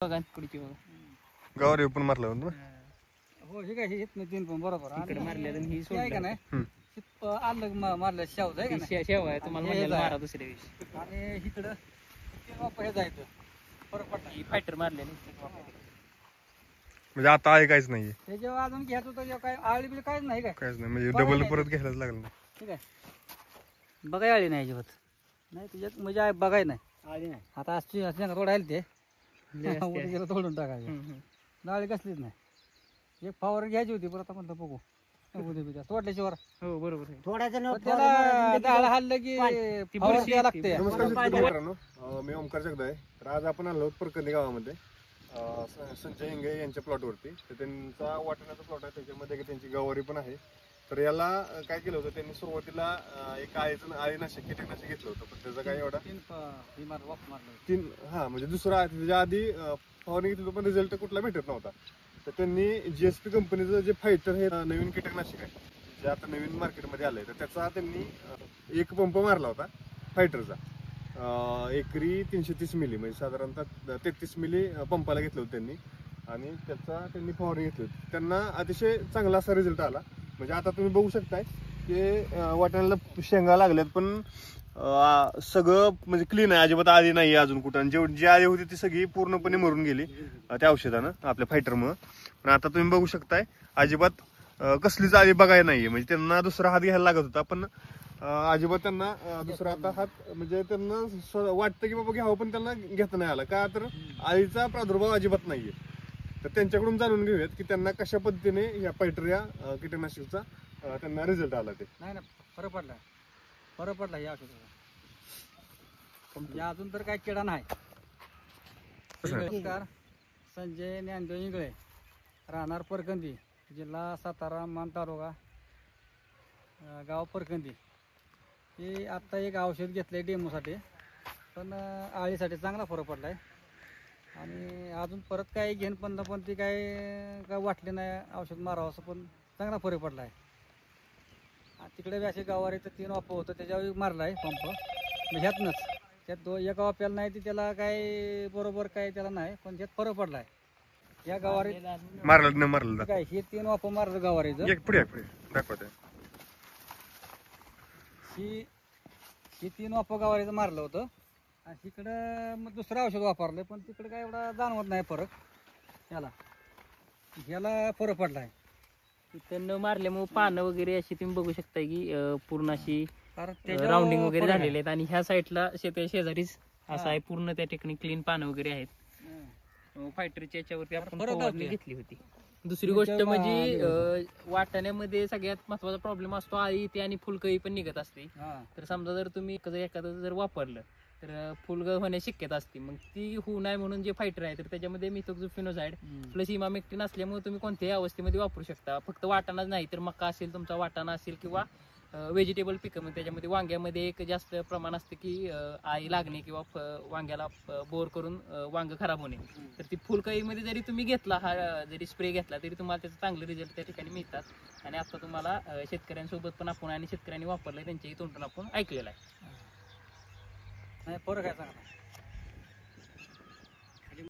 बघा पुढची बघा गावावर पण मारलं होतं ना. हो हे काय हे येत नाही तीन पण बरोबर इकडे मारलेलं आणि ही आहे का नाही आलं मारलं शेवच आहे का नाही शेव आहे तुम्हाला म्हणलेलं मारा दुसऱ्या दिवशी आणि इकडं तीन वापर हे जायचं फरक पडला ही फायटर मारलेली म्हणजे आता आहे काहीच नाहीये. त्याच्यावर अजून घ्यायचं होतं काय आळी बिळी काहीच नाही काय काहीच नाही म्हणजे डबल परत घ्यायलाच लागलं. ठीक आहे बघाय आळी नाही अजिबात नाही त्याच्यात म्हणजे बघाय नाही आळी नाही आता असं थोडं आली ते गेलं तोडून टाकायचं नाळी कसलीच नाही एक फवार घ्यायची होती पण आता म्हणलं बघू उद्या तोडल्याशिवाय हो बरोबर थोड्याचं त्याला डाळ हल्लं की फवारणी द्यायला लागते. नमस्कार शेतकरी मित्रांनो, मी ओमकार जगदाय. तर आज आपण आलो आहोत परकंदी गावामध्ये संजय हिंगे यांच्या प्लॉटवरती. तर त्यांचा वाटाण्याचा प्लॉट आहे, त्याच्यामध्ये त्यांची गवारी पण आहे. तर याला काय केलं होतं त्यांनी सुरुवातीला एक आळीनाशक कीटकनाशक घेतलं होतं, पण त्याचा काय एवढा म्हणजे दुसरा त्याच्या आधी फवारणी घेतली पण रिझल्ट कुठला भेटत नव्हता. तर त्यांनी GSP कंपनीचं जे फायटर हे नवीन कीटकनाशक आहे जे आता नवीन मार्केटमध्ये आलंय, तर त्याचा त्यांनी एक पंप मारला होता फायटरचा. एकरी 330 मिली म्हणजे साधारणतः 33 मिली पंपाला घेतलं होतं त्यांनी आणि त्याचा त्यांनी फवारणी घेतली होती. त्यांना अतिशय चांगला असा रिझल्ट आला. म्हणजे आता तुम्ही बघू शकताय की वाटाण्याला शेंगा लागल्यात पण सगळं म्हणजे क्लीन आहे, अजिबात आली नाही अजून कुठं. जी आली होती ती सगळी पूर्णपणे मरून गेली त्या औषधानं आपल्या फायटरमुळं. पण आता तुम्ही बघू शकताय अजिबात कसलीच आली बघायला नाहीये. म्हणजे त्यांना दुसरा हात घ्यायला लागत होता पण अजिबात त्यांना दुसरा आता हात म्हणजे त्यांना वाटतं की बाबा घ्यावं पण त्यांना घेता नाही आला. का तर आळीचा प्रादुर्भाव अजिबात नाहीये. तर त्यांच्याकडून जाणून घेऊयात की त्यांना कशा पद्धतीने या फायटर या कीटकनाशकाचा त्यांना रिझल्ट आला. ते नाही ना फरक पडला या औषधाचा. अजून तर काय किडा नाही. नमस्कार, संजय ज्ञानदेव इंगळे, राहणार परकंदी, जिल्हा सातारा, मान तालुका, गाव परकंदी. हे आत्ता एक औषध घेतलंय डेमोसाठी, पण आळीसाठी चांगला फरक पडलाय. आणि अजून परत काय घेऊन पण ती काय वाटली नाही औषध मारावं असं, पण चांगला फरक पडलाय. तिकडे बी असे गावारी तर 3 वापर होतं त्याच्यावर मारलाय पंप. मग ह्यातनंच त्यात एका वाप्याला नाही ती त्याला काय बरोबर काय त्याला नाही, पण त्यात फरक पडलाय. या गावारी मारलं न मारलं काय हे 3 वापर मारलं गावारीचं. पुढे दाखवत ही 3 वापर गावारीचं मारलं होतं आणि तिकडं मग दुसरं औषध वापरलं पण तिकडे काय एवढा जाणवत नाही फरक. ह्याला फरक पडलाय. तिथं न मारल्यामुळे पानं वगैरे अशी तुम्ही बघू शकता की पूर्ण अशी राऊंडिंग वगैरे झालेले आहेत. आणि ह्या साईडला शेजारीच असं आहे पूर्ण त्या ठिकाणी क्लीन पानं वगैरे आहेत. फायटरच्या याच्यावरती आपण फवारणी घेतली होती. दुसरी गोष्ट म्हणजे वाटाण्यामध्ये सगळ्यात महत्वाचा प्रॉब्लेम असतो आळी येते आणि फुलकळी पण निघत असते. तर समजा जर तुम्ही एखादं जर वापरलं तर फुलगळ होण्याची शक्यता असते. मग ती होऊ नये म्हणून जे फायटर आहे तर त्याच्यामध्ये मिथोक्झोफेनोझाइड प्लस इमामेक्टिन असल्यामुळे तुम्ही कोणत्याही अवस्थेमध्ये वापरू शकता. फक्त वाटाणाच नाही तर मका असेल, तुमचा वाटाणा असेल किंवा व्हेजिटेबल पिकं म्हणजे त्याच्यामध्ये वांग्यामध्ये एक जास्त प्रमाण असतं की आळी लागणे किंवा वांग्याला बोर करून वांग खराब होणे. तर ती फुलकळीमध्ये जरी तुम्ही घेतला हा जरी स्प्रे घेतला तरी तुम्हाला त्याचे चांगले रिझल्ट त्या ठिकाणी मिळतात. आणि आता तुम्हाला शेतकऱ्यांसोबत पण आपण आणि शेतकऱ्यांनी वापरलं त्यांच्याही तोंडून आपण ऐकलेलं आहे. फरक आहे चांगला.